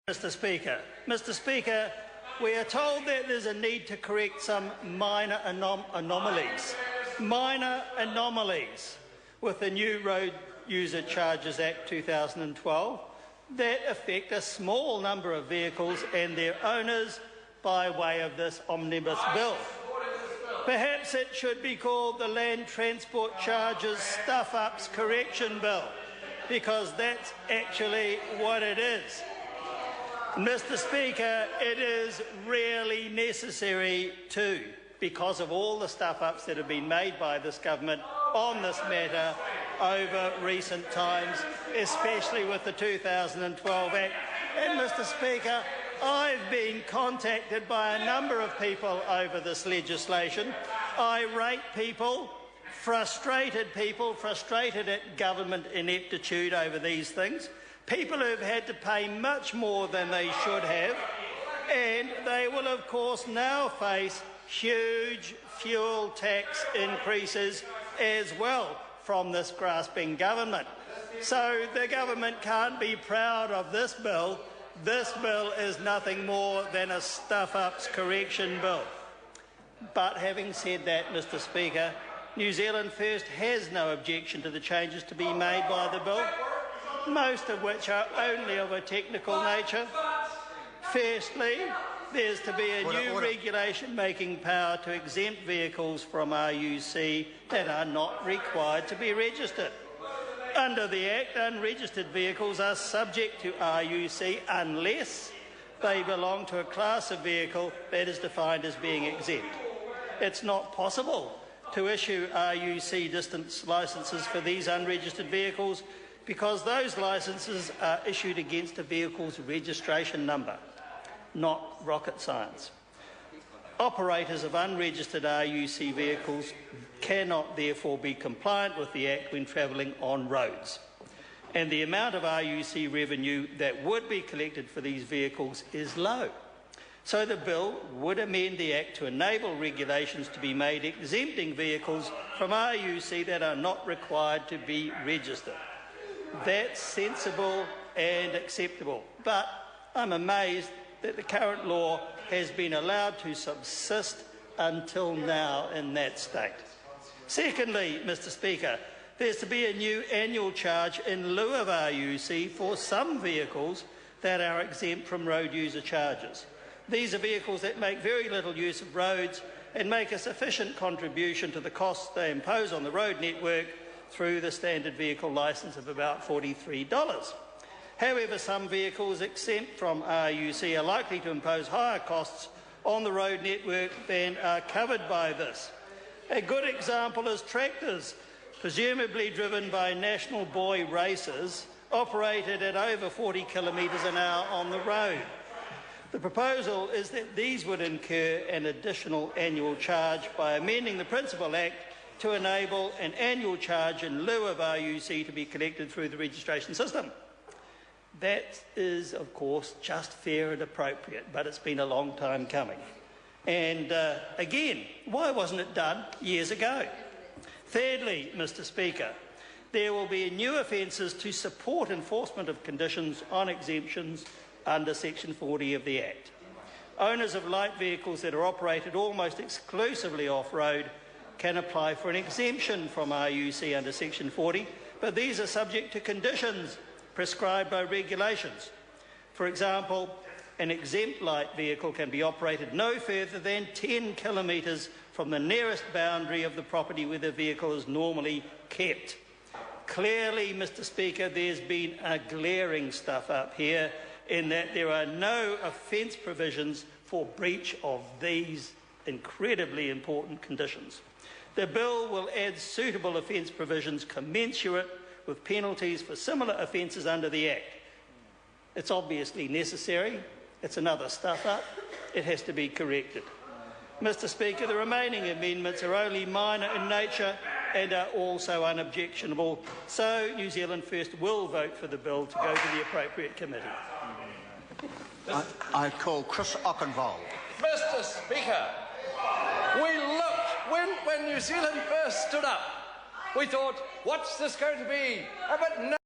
Mr. Speaker, we are told that there's a need to correct some minor anomalies with the new Road User Charges Act 2012 that affect a small number of vehicles and their owners by way of this omnibus bill. Perhaps it should be called the Land Transport Charges Stuff-Ups Correction Bill, because that's actually what it is. Mr. Speaker, it is really necessary too, because of all the stuff-ups that have been made by this government on this matter over recent times, especially with the 2012 Act. And, Mr. Speaker, I've been contacted by a number of people over this legislation, irate people, frustrated at government ineptitude over these things, people who have had to pay much more than they should have, and they will of course now face huge fuel tax increases as well from this grasping government. So the government can't be proud of this bill. This bill is nothing more than a stuff-ups correction bill. But having said that, Mr. Speaker, New Zealand First has no objection to the changes to be made by the bill, most of which are only of a technical nature. Firstly, there's to be a new regulation making power to exempt vehicles from RUC that are not required to be registered. Under the Act, unregistered vehicles are subject to RUC unless they belong to a class of vehicle that is defined as being exempt. It's not possible to issue RUC distance licences for these unregistered vehicles because those licences are issued against a vehicle's registration number, not rocket science. Operators of unregistered RUC vehicles cannot therefore be compliant with the Act when travelling on roads. And the amount of RUC revenue that would be collected for these vehicles is low. So the bill would amend the Act to enable regulations to be made exempting vehicles from RUC that are not required to be registered. That's sensible and acceptable, but I'm amazed that the current law has been allowed to subsist until now in that state. Secondly, Mr. Speaker, there's to be a new annual charge in lieu of RUC for some vehicles that are exempt from road user charges. These are vehicles that make very little use of roads and make a sufficient contribution to the costs they impose on the road network through the standard vehicle licence of about $43. However, some vehicles exempt from RUC are likely to impose higher costs on the road network than are covered by this. A good example is tractors, presumably driven by national boy racers, operated at over 40 kilometres an hour on the road. The proposal is that these would incur an additional annual charge by amending the Principal Act to enable an annual charge in lieu of RUC to be collected through the registration system. That is, of course, just fair and appropriate, but it's been a long time coming. And again, why wasn't it done years ago? Thirdly, Mr. Speaker, there will be new offences to support enforcement of conditions on exemptions under Section 40 of the Act. Owners of light vehicles that are operated almost exclusively off-road can apply for an exemption from RUC under Section 40, but these are subject to conditions prescribed by regulations. For example, an exempt light vehicle can be operated no further than 10 kilometres from the nearest boundary of the property where the vehicle is normally kept. Clearly, Mr. Speaker, there's been a glaring stuff-up here in that there are no offence provisions for breach of these incredibly important conditions. The bill will add suitable offence provisions commensurate with penalties for similar offences under the Act. It's obviously necessary. It's another stuff-up. It has to be corrected. Mr. Speaker, the remaining amendments are only minor in nature and are also unobjectionable, so New Zealand First will vote for the bill to go to the appropriate committee. I call Chris Ockenvold. Mr. Speaker, we looked, when New Zealand First stood up, we thought, what's this going to be? But no.